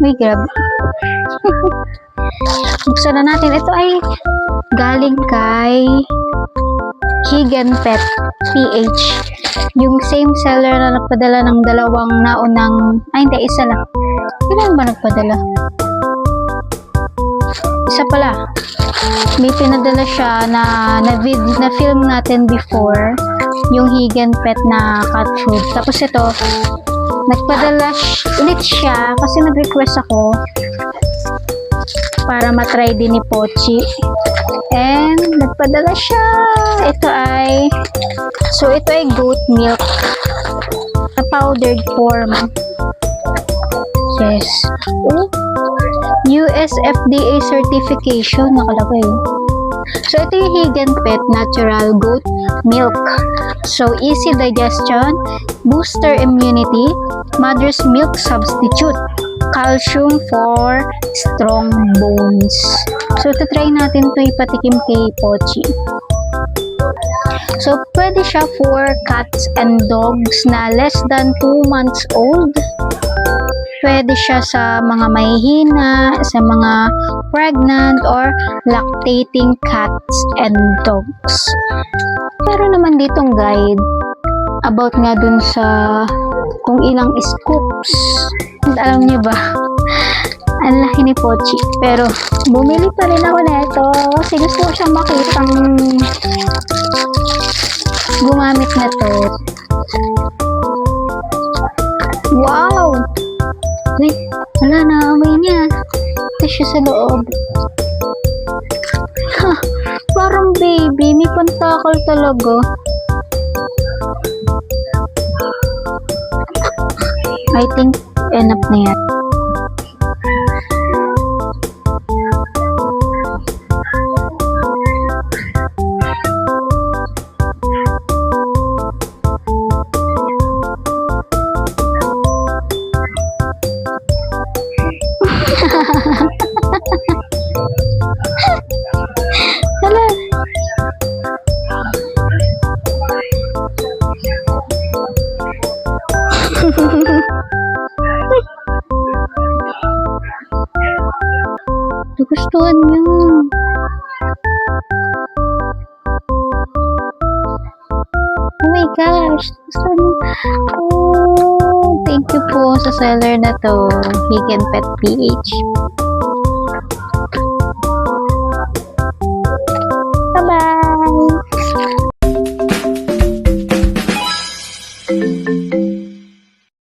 Uy, grabe. Buksan na natin. Ito ay galing kay Higan Pet PH. Yung same seller na nagpadala ng dalawang naunang, ay hindi, isa lang. Kailan ba nagpadala? Isa pala. May pinadala siya na film natin before, yung Higan Pet na cat food. Tapos ito, nagpadala ulit siya kasi nag-request ako para matry din ni Pochi. And nagpadala siya. Ito ay goat milk na powdered form. Yes. Oh, US FDA certification nakalagay. So ito yung Higan Pet natural goat milk. So easy digestion, booster immunity, mother's milk substitute, calcium for strong bones. So try natin to ipatikim kay Pochi. So pwede siya for cats and dogs na less than 2 months old. Pwede siya sa mga mahihina, sa mga pregnant or lactating cats and dogs. Pero naman ditong guide about nga dun sa kung ilang scoops. Alam niyo ba? Ang laki ni Pochi. Pero bumili pa rin ako nito kasi gusto ko siyang makitang gumamit na to. Wow! Wait, wala na, amoy niya. Ito siya sa loob. Ha, parang baby, may pantakal talaga. I think enough na yan. Hala. Gustuhan niyo. Oh my gosh. Gustuhan niyo. Oh, thank you po sa seller na to. Higan Pet PH. Bye-bye!